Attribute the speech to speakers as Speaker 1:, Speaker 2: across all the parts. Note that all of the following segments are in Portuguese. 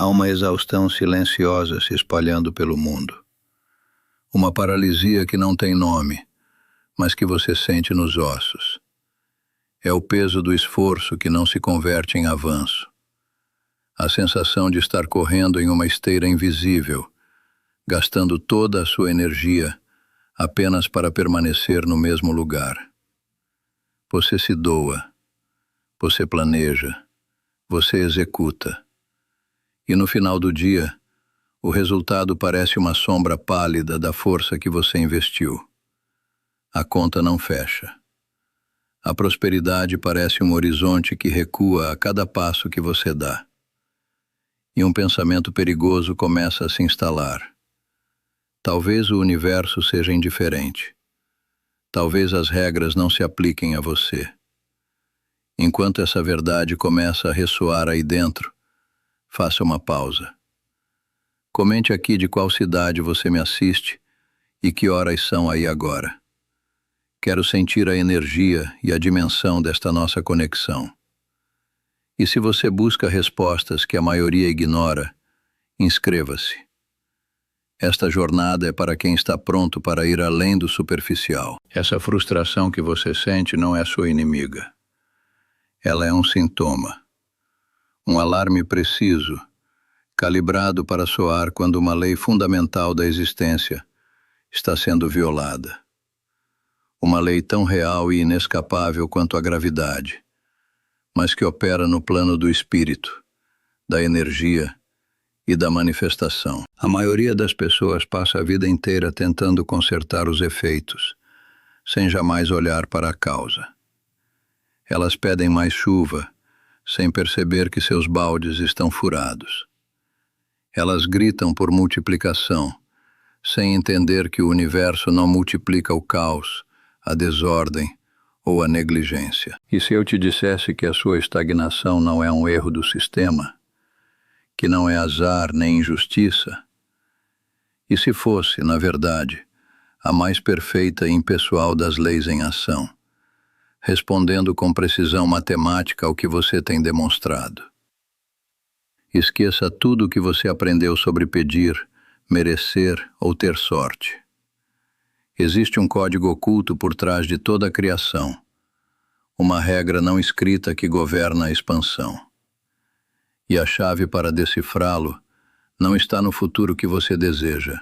Speaker 1: Há uma exaustão silenciosa se espalhando pelo mundo. Uma paralisia que não tem nome, mas que você sente nos ossos. É o peso do esforço que não se converte em avanço. A sensação de estar correndo em uma esteira invisível, gastando toda a sua energia apenas para permanecer no mesmo lugar. Você se doa, você planeja, você executa. E no final do dia, o resultado parece uma sombra pálida da força que você investiu. A conta não fecha. A prosperidade parece um horizonte que recua a cada passo que você dá. E um pensamento perigoso começa a se instalar. Talvez o universo seja indiferente. Talvez as regras não se apliquem a você. Enquanto essa verdade começa a ressoar aí dentro, faça uma pausa. Comente aqui de qual cidade você me assiste e que horas são aí agora. Quero sentir a energia e a dimensão desta nossa conexão. E se você busca respostas que a maioria ignora, inscreva-se. Esta jornada é para quem está pronto para ir além do superficial. Essa frustração que você sente não é sua inimiga. Ela é um sintoma. Um alarme preciso, calibrado para soar quando uma lei fundamental da existência está sendo violada. Uma lei tão real e inescapável quanto a gravidade, mas que opera no plano do espírito, da energia e da manifestação. A maioria das pessoas passa a vida inteira tentando consertar os efeitos, sem jamais olhar para a causa. Elas pedem mais chuva, sem perceber que seus baldes estão furados. Elas gritam por multiplicação, sem entender que o universo não multiplica o caos, a desordem ou a negligência. E se eu te dissesse que a sua estagnação não é um erro do sistema, que não é azar nem injustiça? E se fosse, na verdade, a mais perfeita e impessoal das leis em ação, respondendo com precisão matemática ao que você tem demonstrado? Esqueça tudo o que você aprendeu sobre pedir, merecer ou ter sorte. Existe um código oculto por trás de toda a criação, uma regra não escrita que governa a expansão. E a chave para decifrá-lo não está no futuro que você deseja,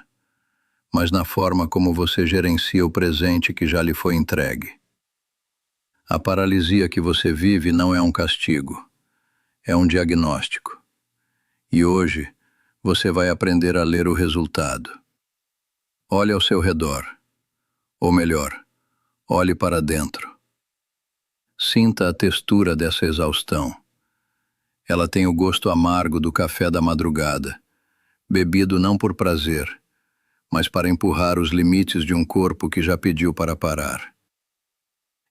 Speaker 1: mas na forma como você gerencia o presente que já lhe foi entregue. A paralisia que você vive não é um castigo, é um diagnóstico. E hoje, você vai aprender a ler o resultado. Olhe ao seu redor, ou melhor, olhe para dentro. Sinta a textura dessa exaustão. Ela tem o gosto amargo do café da madrugada, bebido não por prazer, mas para empurrar os limites de um corpo que já pediu para parar.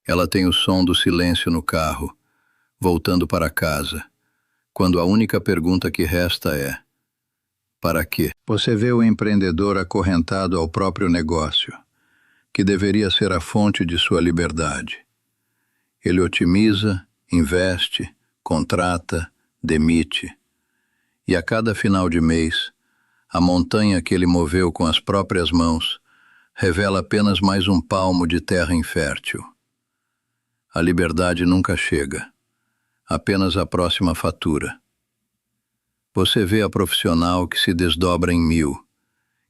Speaker 1: Ela tem o som do silêncio no carro, voltando para casa, quando a única pergunta que resta é: para quê? Você vê o empreendedor acorrentado ao próprio negócio, que deveria ser a fonte de sua liberdade. Ele otimiza, investe, contrata, demite. E a cada final de mês, a montanha que ele moveu com as próprias mãos revela apenas mais um palmo de terra infértil. A liberdade nunca chega, apenas a próxima fatura. Você vê a profissional que se desdobra em 1000,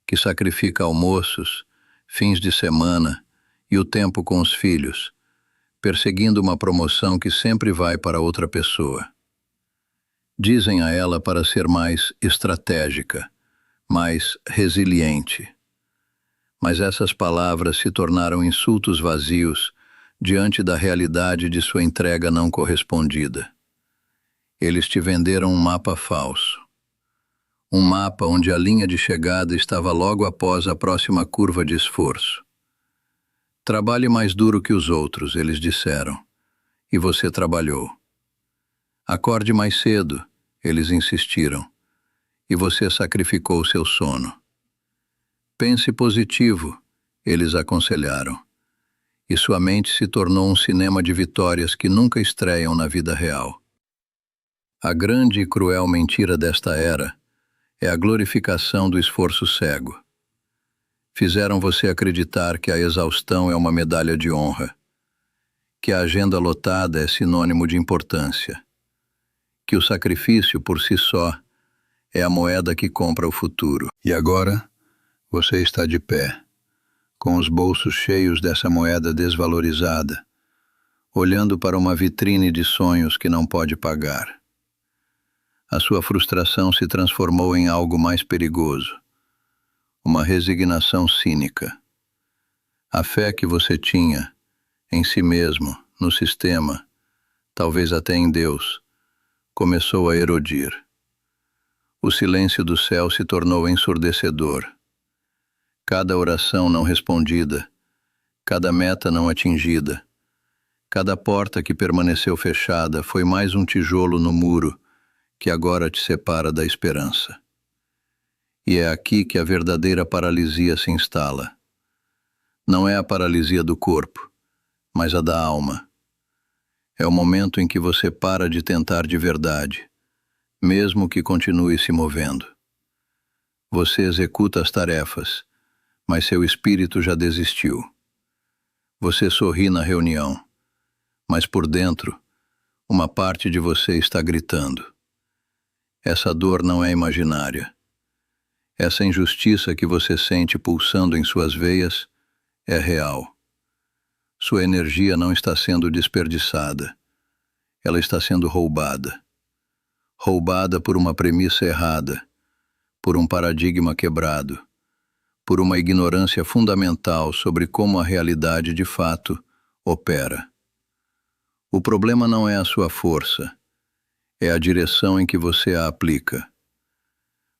Speaker 1: que sacrifica almoços, fins de semana e o tempo com os filhos, perseguindo uma promoção que sempre vai para outra pessoa. Dizem a ela para ser mais estratégica, mais resiliente. Mas essas palavras se tornaram insultos vazios diante da realidade de sua entrega não correspondida. Eles te venderam um mapa falso. Um mapa onde a linha de chegada estava logo após a próxima curva de esforço. Trabalhe mais duro que os outros, eles disseram, e você trabalhou. Acorde mais cedo, eles insistiram, e você sacrificou seu sono. Pense positivo, eles aconselharam, e sua mente se tornou um cinema de vitórias que nunca estreiam na vida real. A grande e cruel mentira desta era É a glorificação do esforço cego. Fizeram você acreditar que a exaustão é uma medalha de honra, que a agenda lotada é sinônimo de importância, que o sacrifício por si só é a moeda que compra o futuro. E agora, você está de pé, com os bolsos cheios dessa moeda desvalorizada, olhando para uma vitrine de sonhos que não pode pagar. A sua frustração se transformou em algo mais perigoso, uma resignação cínica. A fé que você tinha em si mesmo, no sistema, talvez até em Deus, começou a erodir. O silêncio do céu se tornou ensurdecedor. Cada oração não respondida, cada meta não atingida, cada porta que permaneceu fechada foi mais um tijolo no muro que agora te separa da esperança. E é aqui que a verdadeira paralisia se instala. Não é a paralisia do corpo, mas a da alma. É o momento em que você para de tentar de verdade, mesmo que continue se movendo. Você executa as tarefas, mas seu espírito já desistiu. Você sorri na reunião, mas por dentro, uma parte de você está gritando. Essa dor não é imaginária. Essa injustiça que você sente pulsando em suas veias é real. Sua energia não está sendo desperdiçada. Ela está sendo roubada. Roubada por uma premissa errada, por um paradigma quebrado, por uma ignorância fundamental sobre como a realidade de fato opera. O problema não é a sua força, é a direção em que você a aplica.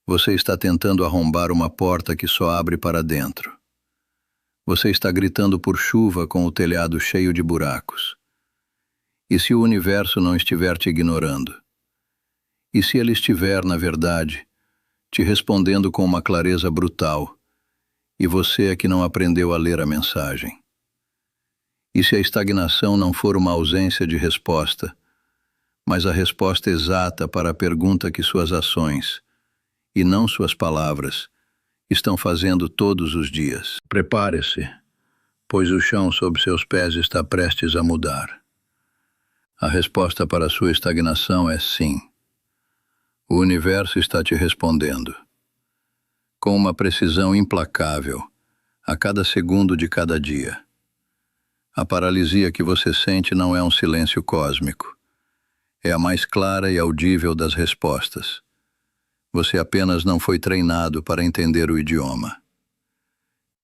Speaker 1: Você está tentando arrombar uma porta que só abre para dentro. Você está gritando por chuva com o telhado cheio de buracos. E se o universo não estiver te ignorando? E se ele estiver, na verdade, te respondendo com uma clareza brutal, e você é que não aprendeu a ler a mensagem? E se a estagnação não for uma ausência de resposta, mas a resposta exata para a pergunta que suas ações, e não suas palavras, estão fazendo todos os dias? Prepare-se, pois o chão sob seus pés está prestes a mudar. A resposta para a sua estagnação é sim. O universo está te respondendo, com uma precisão implacável, a cada segundo de cada dia. A paralisia que você sente não é um silêncio cósmico. É a mais clara e audível das respostas. Você apenas não foi treinado para entender o idioma.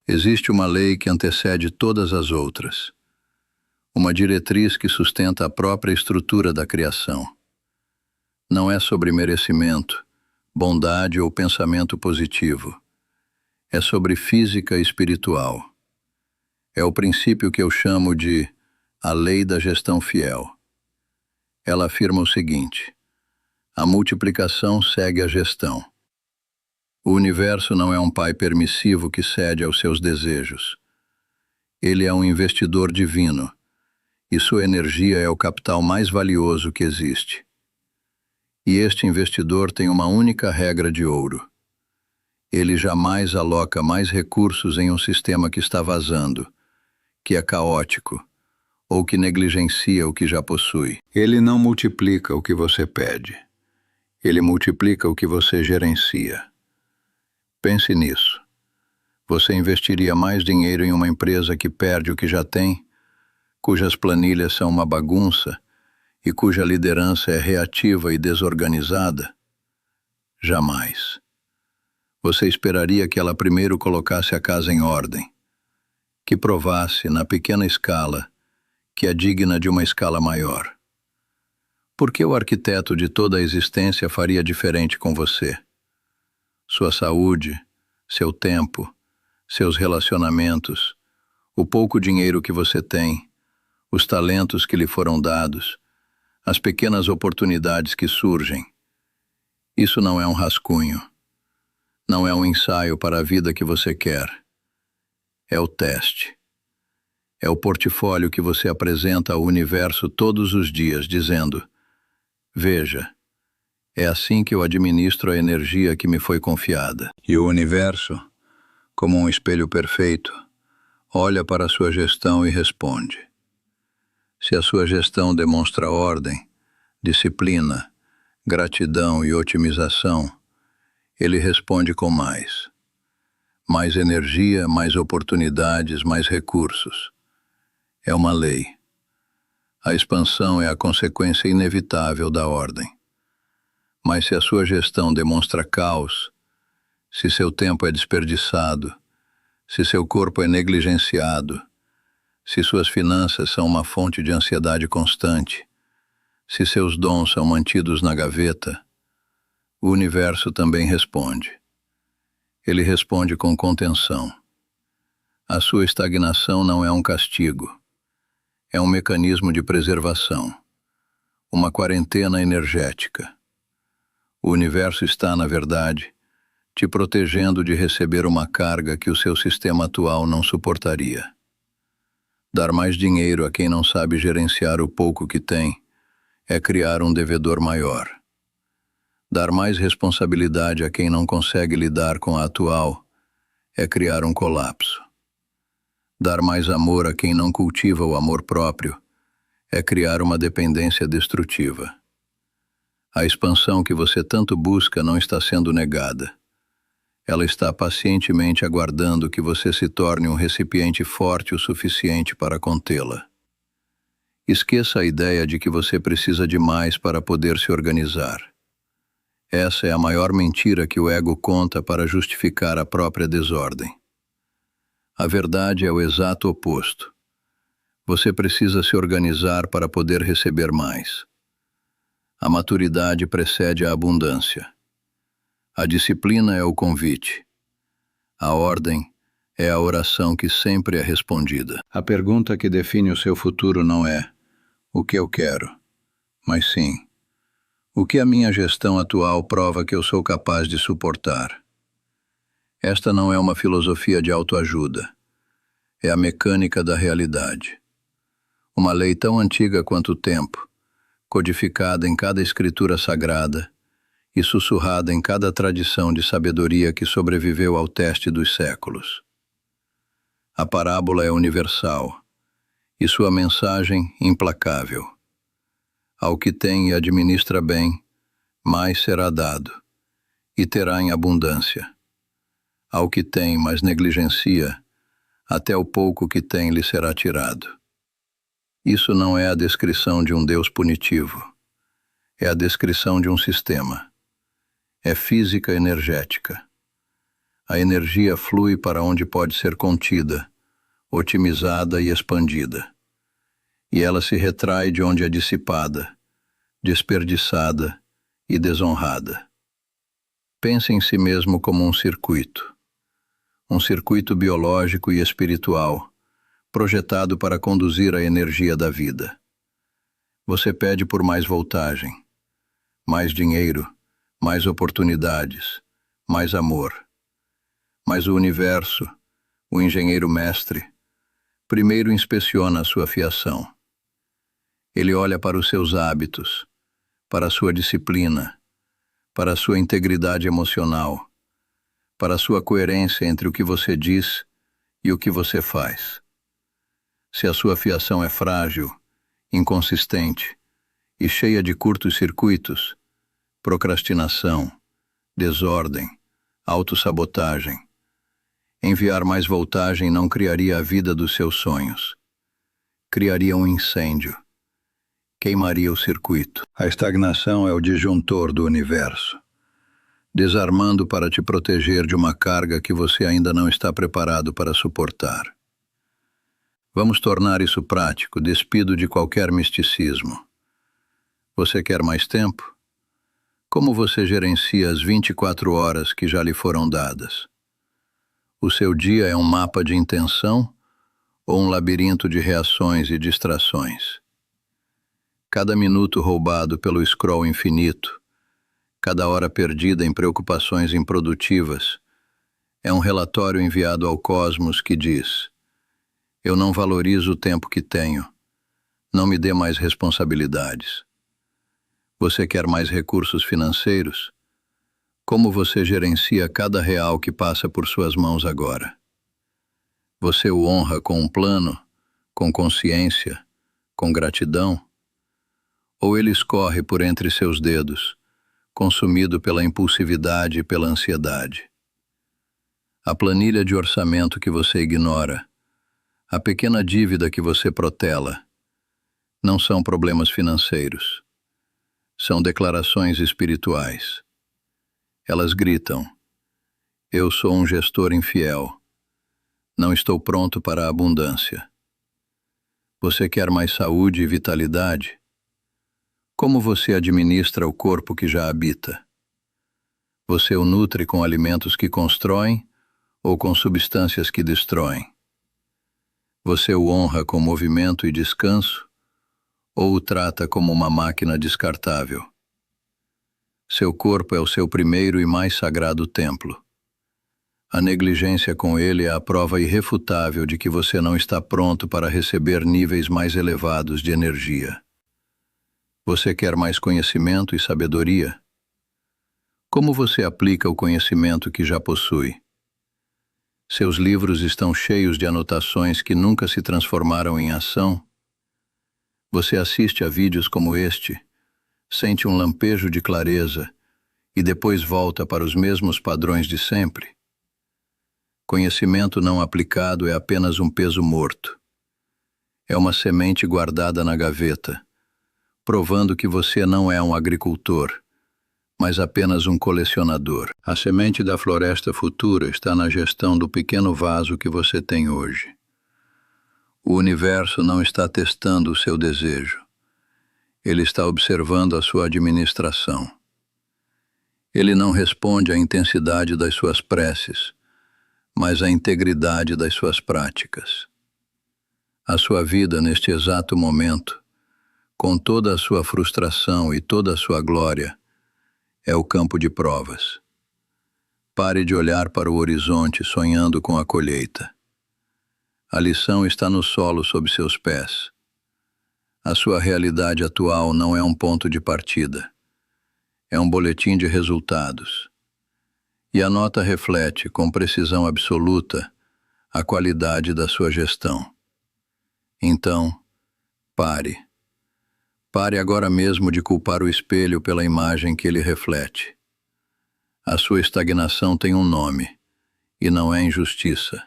Speaker 1: Existe uma lei que antecede todas as outras. Uma diretriz que sustenta a própria estrutura da criação. Não é sobre merecimento, bondade ou pensamento positivo. É sobre física espiritual. É o princípio que eu chamo de a lei da gestão fiel. Ela afirma o seguinte: a multiplicação segue a gestão. O universo não é um pai permissivo que cede aos seus desejos. Ele é um investidor divino, e sua energia é o capital mais valioso que existe. E este investidor tem uma única regra de ouro. Ele jamais aloca mais recursos em um sistema que está vazando, que é caótico, ou que negligencia o que já possui. Ele não multiplica o que você pede. Ele multiplica o que você gerencia. Pense nisso. Você investiria mais dinheiro em uma empresa que perde o que já tem, cujas planilhas são uma bagunça e cuja liderança é reativa e desorganizada? Jamais. Você esperaria que ela primeiro colocasse a casa em ordem, que provasse, na pequena escala, que é digna de uma escala maior. Por que o arquiteto de toda a existência faria diferente com você? Sua saúde, seu tempo, seus relacionamentos, o pouco dinheiro que você tem, os talentos que lhe foram dados, as pequenas oportunidades que surgem. Isso não é um rascunho. Não é um ensaio para a vida que você quer. É o teste. É o portfólio que você apresenta ao universo todos os dias, dizendo: veja, É assim que eu administro a energia que me foi confiada. E o universo, como um espelho perfeito, olha para a sua gestão e responde. Se a sua gestão demonstra ordem, disciplina, gratidão e otimização, ele responde com mais. Mais energia, mais oportunidades, mais recursos. É uma lei. A expansão é a consequência inevitável da ordem. Mas se a sua gestão demonstra caos, se seu tempo é desperdiçado, se seu corpo é negligenciado, se suas finanças são uma fonte de ansiedade constante, se seus dons são mantidos na gaveta, o universo também responde. Ele responde com contenção. A sua estagnação não é um castigo. É um mecanismo de preservação, uma quarentena energética. O universo está, na verdade, te protegendo de receber uma carga que o seu sistema atual não suportaria. Dar mais dinheiro a quem não sabe gerenciar o pouco que tem é criar um devedor maior. Dar mais responsabilidade a quem não consegue lidar com a atual é criar um colapso. Dar mais amor a quem não cultiva o amor próprio é criar uma dependência destrutiva. A expansão que você tanto busca não está sendo negada. Ela está pacientemente aguardando que você se torne um recipiente forte o suficiente para contê-la. Esqueça a ideia de que você precisa de mais para poder se organizar. Essa é a maior mentira que o ego conta para justificar a própria desordem. A verdade é o exato oposto. Você precisa se organizar para poder receber mais. A maturidade precede a abundância. A disciplina é o convite. A ordem é a oração que sempre é respondida. A pergunta que define o seu futuro não é o que eu quero, mas sim, o que a minha gestão atual prova que eu sou capaz de suportar. Esta não é uma filosofia de autoajuda. É a mecânica da realidade. Uma lei tão antiga quanto o tempo, codificada em cada escritura sagrada e sussurrada em cada tradição de sabedoria que sobreviveu ao teste dos séculos. A parábola é universal e sua mensagem implacável. Ao que tem e administra bem, mais será dado, e terá em abundância. Ao que tem, mas negligencia, até o pouco que tem lhe será tirado. Isso não é a descrição de um Deus punitivo. É a descrição de um sistema. É física energética. A energia flui para onde pode ser contida, otimizada e expandida. E ela se retrai de onde é dissipada, desperdiçada e desonrada. Pense em si mesmo como um circuito biológico e espiritual, projetado para conduzir a energia da vida. Você pede por mais voltagem, mais dinheiro, mais oportunidades, mais amor. Mas o universo, o engenheiro mestre, primeiro inspeciona a sua fiação. Ele olha para os seus hábitos, para a sua disciplina, para a sua integridade emocional, para a sua coerência entre o que você diz e o que você faz. Se a sua fiação é frágil, inconsistente e cheia de curtos circuitos, procrastinação, desordem, autossabotagem, enviar mais voltagem não criaria a vida dos seus sonhos. Criaria um incêndio. Queimaria o circuito. A estagnação é o disjuntor do universo, desarmando para te proteger de uma carga que você ainda não está preparado para suportar. Vamos tornar isso prático, despido de qualquer misticismo. Você quer mais tempo? Como você gerencia as 24 horas que já lhe foram dadas? O seu dia é um mapa de intenção ou um labirinto de reações e distrações? Cada minuto roubado pelo scroll infinito, cada hora perdida em preocupações improdutivas, é um relatório enviado ao cosmos que diz: eu não valorizo o tempo que tenho, não me dê mais responsabilidades. Você quer mais recursos financeiros? Como você gerencia cada real que passa por suas mãos agora? Você o honra com um plano, com consciência, com gratidão? Ou ele escorre por entre seus dedos, consumido pela impulsividade e pela ansiedade? A planilha de orçamento que você ignora, a pequena dívida que você protela, não são problemas financeiros. São declarações espirituais. Elas gritam: eu sou um gestor infiel. Não estou pronto para a abundância. Você quer mais saúde e vitalidade? Como você administra o corpo que já habita? Você o nutre com alimentos que constroem ou com substâncias que destroem? Você o honra com movimento e descanso ou o trata como uma máquina descartável? Seu corpo é o seu primeiro e mais sagrado templo. A negligência com ele é a prova irrefutável de que você não está pronto para receber níveis mais elevados de energia. Você quer mais conhecimento e sabedoria? Como você aplica o conhecimento que já possui? Seus livros estão cheios de anotações que nunca se transformaram em ação? Você assiste a vídeos como este, sente um lampejo de clareza e depois volta para os mesmos padrões de sempre? Conhecimento não aplicado é apenas um peso morto. É uma semente guardada na gaveta, provando que você não é um agricultor, mas apenas um colecionador. A semente da floresta futura está na gestão do pequeno vaso que você tem hoje. O universo não está testando o seu desejo. Ele está observando a sua administração. Ele não responde à intensidade das suas preces, mas à integridade das suas práticas. A sua vida, neste exato momento, com toda a sua frustração e toda a sua glória, é o campo de provas. Pare de olhar para o horizonte sonhando com a colheita. A lição está no solo sob seus pés. A sua realidade atual não é um ponto de partida. É um boletim de resultados. E a nota reflete, com precisão absoluta, a qualidade da sua gestão. Então, pare. Pare agora mesmo de culpar o espelho pela imagem que ele reflete. A sua estagnação tem um nome, e não é injustiça.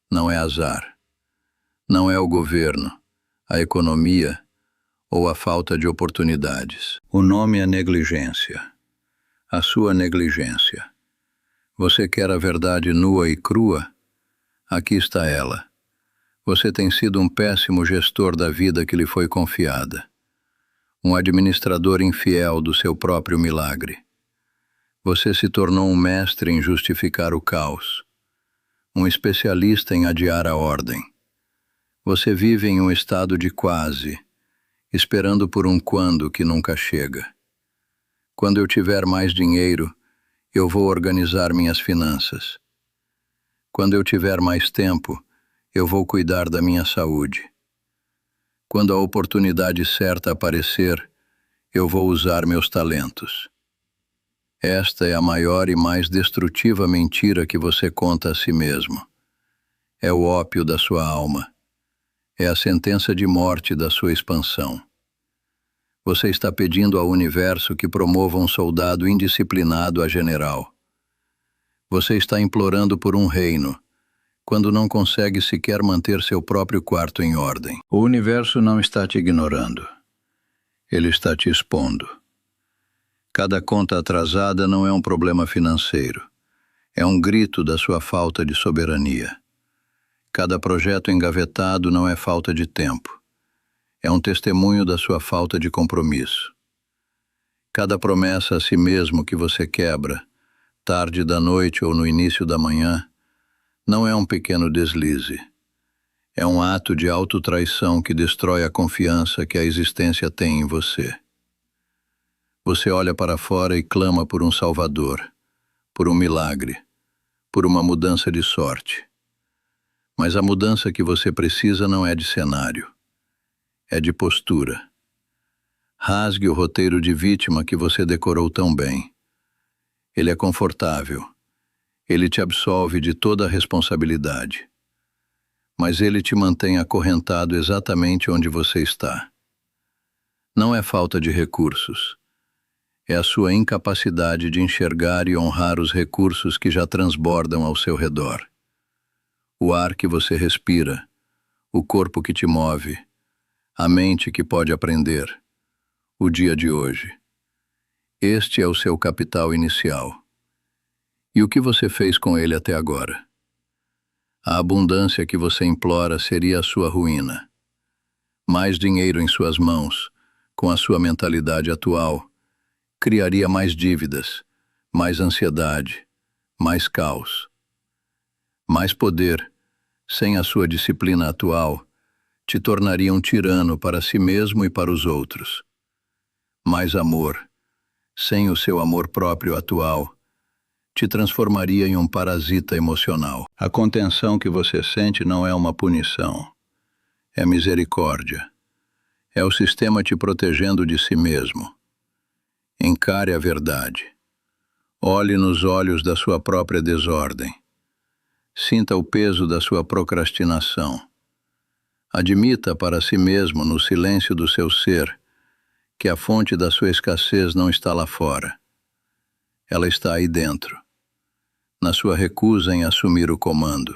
Speaker 1: Não é azar. Não é o governo, a economia ou a falta de oportunidades. O nome é negligência. A sua negligência. Você quer a verdade nua e crua? Aqui está ela. Você tem sido um péssimo gestor da vida que lhe foi confiada. Um administrador infiel do seu próprio milagre. Você se tornou um mestre em justificar o caos. Um especialista em adiar a ordem. Você vive em um estado de quase, esperando por um quando que nunca chega. Quando eu tiver mais dinheiro, eu vou organizar minhas finanças. Quando eu tiver mais tempo, eu vou cuidar da minha saúde. Quando a oportunidade certa aparecer, eu vou usar meus talentos. Esta é a maior e mais destrutiva mentira que você conta a si mesmo. É o ópio da sua alma. É a sentença de morte da sua expansão. Você está pedindo ao universo que promova um soldado indisciplinado a general. Você está implorando por um reino, quando não consegue sequer manter seu próprio quarto em ordem. O universo não está te ignorando. Ele está te expondo. Cada conta atrasada não é um problema financeiro. É um grito da sua falta de soberania. Cada projeto engavetado não é falta de tempo. É um testemunho da sua falta de compromisso. Cada promessa a si mesmo que você quebra, tarde da noite ou no início da manhã, não é um pequeno deslize. É um ato de autotraição que destrói a confiança que a existência tem em você. Você olha para fora e clama por um salvador, por um milagre, por uma mudança de sorte. Mas a mudança que você precisa não é de cenário, é de postura. Rasgue o roteiro de vítima que você decorou tão bem. Ele é confortável. Ele te absolve de toda a responsabilidade. Mas ele te mantém acorrentado exatamente onde você está. Não é falta de recursos. É a sua incapacidade de enxergar e honrar os recursos que já transbordam ao seu redor. O ar que você respira, o corpo que te move, a mente que pode aprender, o dia de hoje. Este é o seu capital inicial. E o que você fez com ele até agora? A abundância que você implora seria a sua ruína. Mais dinheiro em suas mãos, com a sua mentalidade atual, criaria mais dívidas, mais ansiedade, mais caos. Mais poder, sem a sua disciplina atual, te tornaria um tirano para si mesmo e para os outros. Mais amor, sem o seu amor próprio atual, te transformaria em um parasita emocional. A contenção que você sente não é uma punição, é misericórdia. É o sistema te protegendo de si mesmo. Encare a verdade. Olhe nos olhos da sua própria desordem. Sinta o peso da sua procrastinação. Admita para si mesmo, no silêncio do seu ser, que a fonte da sua escassez não está lá fora. Ela está aí dentro, na sua recusa em assumir o comando.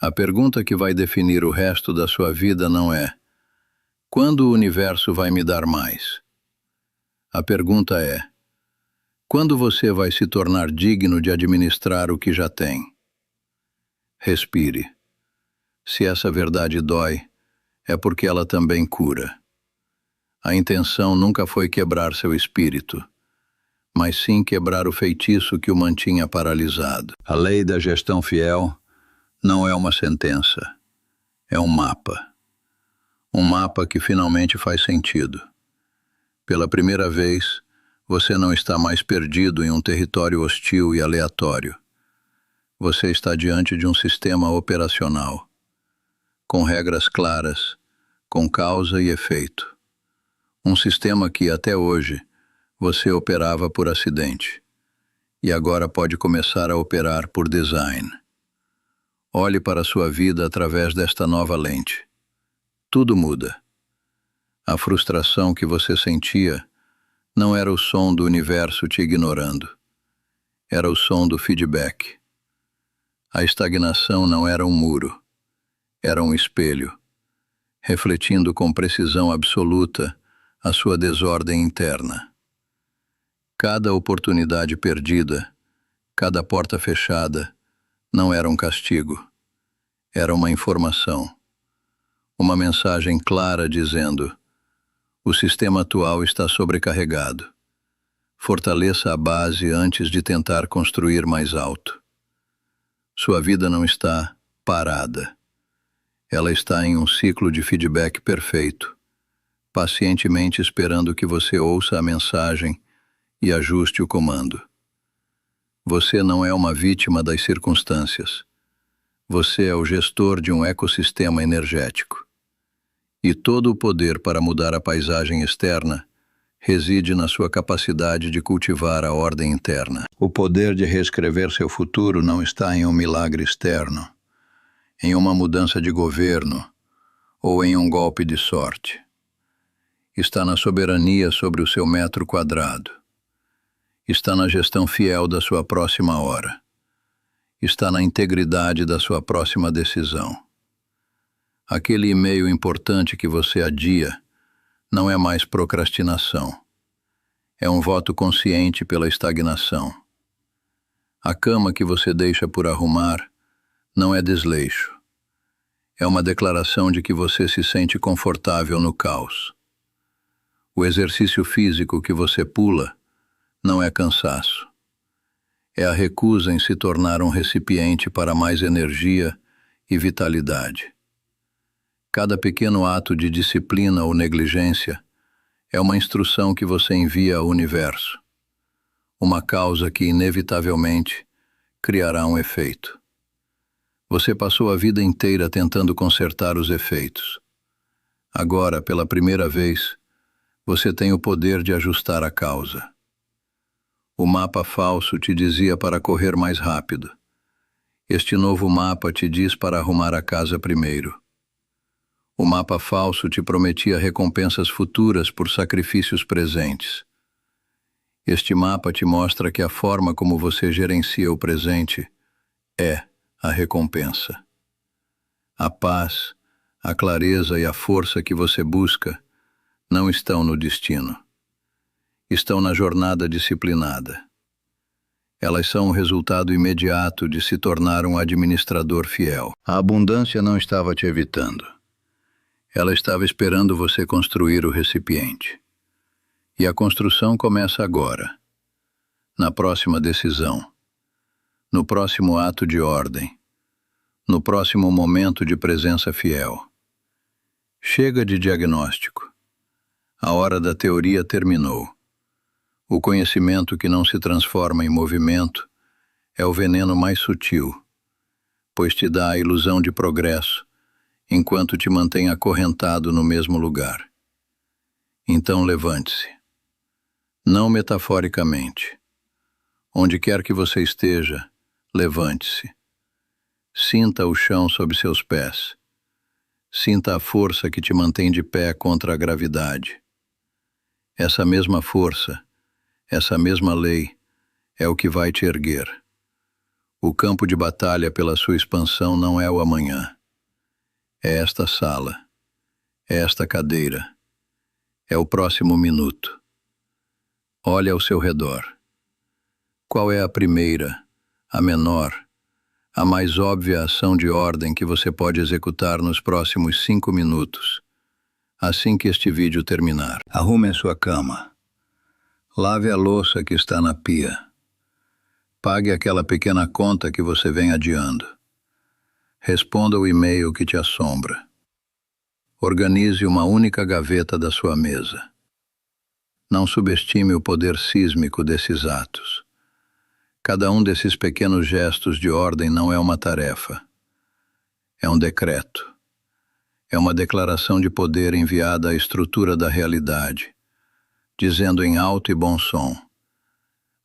Speaker 1: A pergunta que vai definir o resto da sua vida não é: quando o universo vai me dar mais? A pergunta é: quando você vai se tornar digno de administrar o que já tem? Respire. Se essa verdade dói, é porque ela também cura. A intenção nunca foi quebrar seu espírito, mas sim quebrar o feitiço que o mantinha paralisado. A lei da gestão fiel não é uma sentença, é um mapa. Um mapa que finalmente faz sentido. Pela primeira vez, você não está mais perdido em um território hostil e aleatório. Você está diante de um sistema operacional, com regras claras, com causa e efeito. Um sistema que, até hoje, você operava por acidente, e agora pode começar a operar por design. Olhe para a sua vida através desta nova lente. Tudo muda. A frustração que você sentia não era o som do universo te ignorando. Era o som do feedback. A estagnação não era um muro. Era um espelho, refletindo com precisão absoluta a sua desordem interna. Cada oportunidade perdida, cada porta fechada, não era um castigo. Era uma informação. Uma mensagem clara dizendo: o sistema atual está sobrecarregado. Fortaleça a base antes de tentar construir mais alto. Sua vida não está parada. Ela está em um ciclo de feedback perfeito, pacientemente esperando que você ouça a mensagem e ajuste o comando. Você não é uma vítima das circunstâncias. Você é o gestor de um ecossistema energético. E todo o poder para mudar a paisagem externa reside na sua capacidade de cultivar a ordem interna. O poder de reescrever seu futuro não está em um milagre externo, em uma mudança de governo ou em um golpe de sorte. Está na soberania sobre o seu metro quadrado. Está na gestão fiel da sua próxima hora. Está na integridade da sua próxima decisão. Aquele e-mail importante que você adia não é mais procrastinação. É um voto consciente pela estagnação. A cama que você deixa por arrumar não é desleixo. É uma declaração de que você se sente confortável no caos. O exercício físico que você pula não é cansaço. É a recusa em se tornar um recipiente para mais energia e vitalidade. Cada pequeno ato de disciplina ou negligência é uma instrução que você envia ao universo. Uma causa que, inevitavelmente, criará um efeito. Você passou a vida inteira tentando consertar os efeitos. Agora, pela primeira vez, Você tem o poder de ajustar a causa. O mapa falso te dizia para correr mais rápido. Este novo mapa te diz para arrumar a casa primeiro. O mapa falso te prometia recompensas futuras por sacrifícios presentes. Este mapa te mostra que a forma como você gerencia o presente é a recompensa. A paz, a clareza e a força que você busca não estão no destino. Estão na jornada disciplinada. Elas são o resultado imediato de se tornar um administrador fiel. A abundância não estava te evitando. Ela estava esperando você construir o recipiente. E a construção começa agora, na próxima decisão, no próximo ato de ordem, no próximo momento de presença fiel. Chega de diagnóstico. A hora da teoria terminou. O conhecimento que não se transforma em movimento é o veneno mais sutil, pois te dá a ilusão de progresso, enquanto te mantém acorrentado no mesmo lugar. Então levante-se. Não metaforicamente. Onde quer que você esteja, levante-se. Sinta o chão sob seus pés. Sinta a força que te mantém de pé contra a gravidade. Essa mesma força, essa mesma lei, é o que vai te erguer. O campo de batalha pela sua expansão não é o amanhã. É esta sala. É esta cadeira. É o próximo minuto. Olhe ao seu redor. Qual é a primeira, a menor, a mais óbvia ação de ordem que você pode executar nos próximos 5 minutos, assim que este vídeo terminar? Arrume a sua cama. Lave a louça que está na pia. Pague aquela pequena conta que você vem adiando. Responda o e-mail que te assombra. Organize uma única gaveta da sua mesa. Não subestime o poder sísmico desses atos. Cada um desses pequenos gestos de ordem não é uma tarefa. É um decreto. É uma declaração de poder enviada à estrutura da realidade, dizendo em alto e bom som: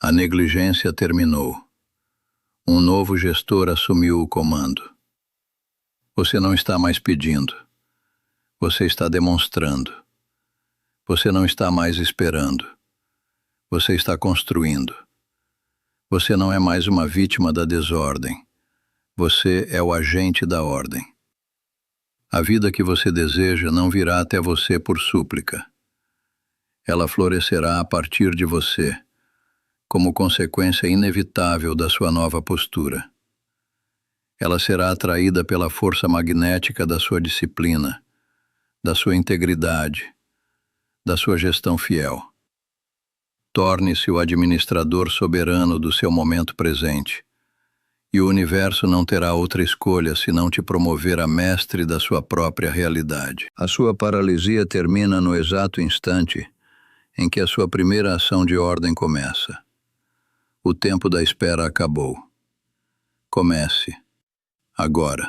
Speaker 1: a negligência terminou. Um novo gestor assumiu o comando. Você não está mais pedindo. Você está demonstrando. Você não está mais esperando. Você está construindo. Você não é mais uma vítima da desordem. Você é o agente da ordem. A vida que você deseja não virá até você por súplica. Ela florescerá a partir de você, como consequência inevitável da sua nova postura. Ela será atraída pela força magnética da sua disciplina, da sua integridade, da sua gestão fiel. Torne-se o administrador soberano do seu momento presente, e o universo não terá outra escolha senão te promover a mestre da sua própria realidade. A sua paralisia termina no exato instante em que a sua primeira ação de ordem começa. O tempo da espera acabou. Comece, agora.